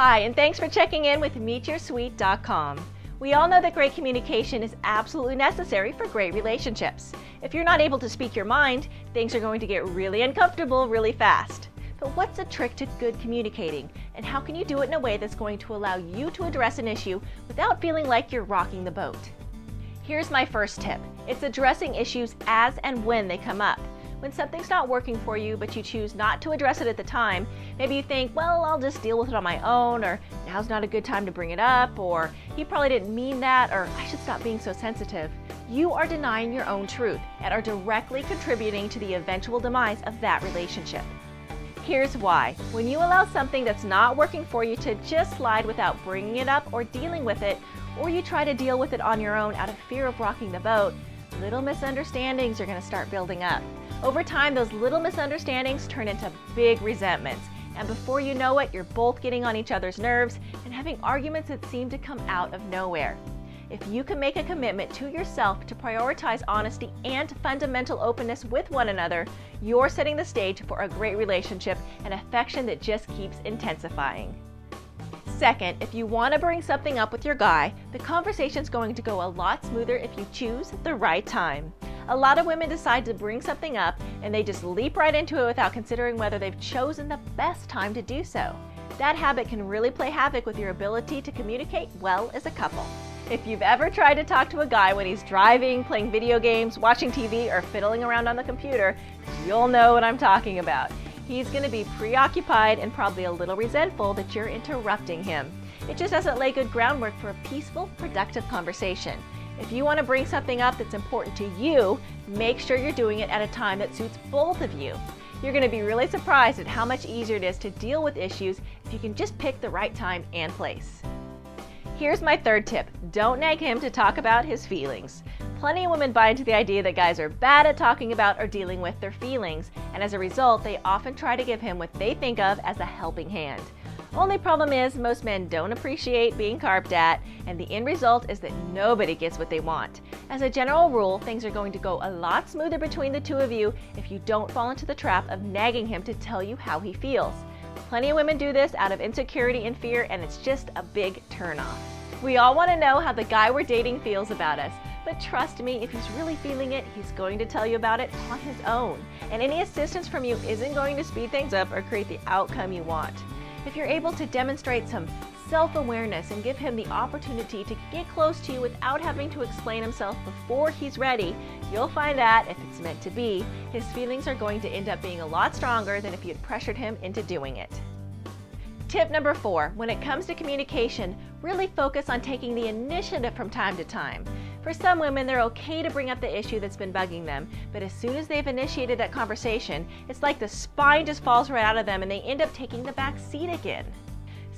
Hi, and thanks for checking in with MeetYourSweet.com. We all know that great communication is absolutely necessary for great relationships. If you're not able to speak your mind, things are going to get really uncomfortable really fast. But what's the trick to good communicating, and how can you do it in a way that's going to allow you to address an issue without feeling like you're rocking the boat? Here's my first tip. It's addressing issues as and when they come up. When something's not working for you, but you choose not to address it at the time, maybe you think, well, I'll just deal with it on my own, or now's not a good time to bring it up, or he probably didn't mean that, or I should stop being so sensitive. You are denying your own truth and are directly contributing to the eventual demise of that relationship. Here's why. When you allow something that's not working for you to just slide without bringing it up or dealing with it, or you try to deal with it on your own out of fear of rocking the boat, little misunderstandings are going to start building up. Over time, those little misunderstandings turn into big resentments, and before you know it, you're both getting on each other's nerves and having arguments that seem to come out of nowhere. If you can make a commitment to yourself to prioritize honesty and fundamental openness with one another, you're setting the stage for a great relationship and affection that just keeps intensifying. Second, if you want to bring something up with your guy, the conversation's going to go a lot smoother if you choose the right time. A lot of women decide to bring something up and they just leap right into it without considering whether they've chosen the best time to do so. That habit can really play havoc with your ability to communicate well as a couple. If you've ever tried to talk to a guy when he's driving, playing video games, watching TV, or fiddling around on the computer, you'll know what I'm talking about. He's going to be preoccupied and probably a little resentful that you're interrupting him. It just doesn't lay good groundwork for a peaceful, productive conversation. If you want to bring something up that's important to you, make sure you're doing it at a time that suits both of you. You're going to be really surprised at how much easier it is to deal with issues if you can just pick the right time and place. Here's my third tip. Don't nag him to talk about his feelings. Plenty of women buy into the idea that guys are bad at talking about or dealing with their feelings, and as a result, they often try to give him what they think of as a helping hand. Only problem is, most men don't appreciate being carped at, and the end result is that nobody gets what they want. As a general rule, things are going to go a lot smoother between the two of you if you don't fall into the trap of nagging him to tell you how he feels. Plenty of women do this out of insecurity and fear, and it's just a big turnoff. We all want to know how the guy we're dating feels about us, but trust me, if he's really feeling it, he's going to tell you about it on his own. And any assistance from you isn't going to speed things up or create the outcome you want. If you're able to demonstrate some self-awareness and give him the opportunity to get close to you without having to explain himself before he's ready, you'll find that, if it's meant to be, his feelings are going to end up being a lot stronger than if you had pressured him into doing it. Tip number 4, when it comes to communication, really focus on taking the initiative from time to time. For some women, they're okay to bring up the issue that's been bugging them, but as soon as they've initiated that conversation, it's like the spine just falls right out of them and they end up taking the back seat again.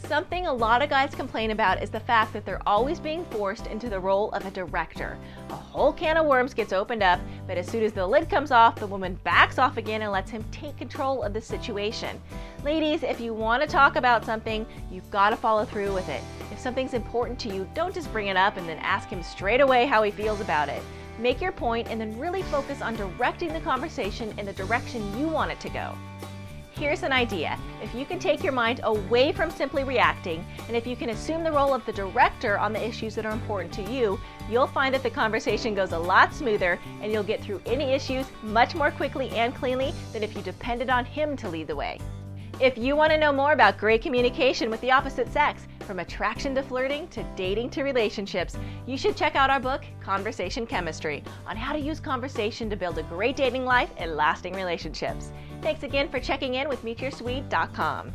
Something a lot of guys complain about is the fact that they're always being forced into the role of a director. A whole can of worms gets opened up, but as soon as the lid comes off, the woman backs off again and lets him take control of the situation. Ladies, if you want to talk about something, you've got to follow through with it. If something's important to you, don't just bring it up and then ask him straight away how he feels about it. Make your point and then really focus on directing the conversation in the direction you want it to go. Here's an idea. If you can take your mind away from simply reacting, and if you can assume the role of the director on the issues that are important to you, you'll find that the conversation goes a lot smoother and you'll get through any issues much more quickly and cleanly than if you depended on him to lead the way. If you want to know more about great communication with the opposite sex, from attraction to flirting to dating to relationships, you should check out our book, Conversation Chemistry, on how to use conversation to build a great dating life and lasting relationships. Thanks again for checking in with MeetYourSweet.com.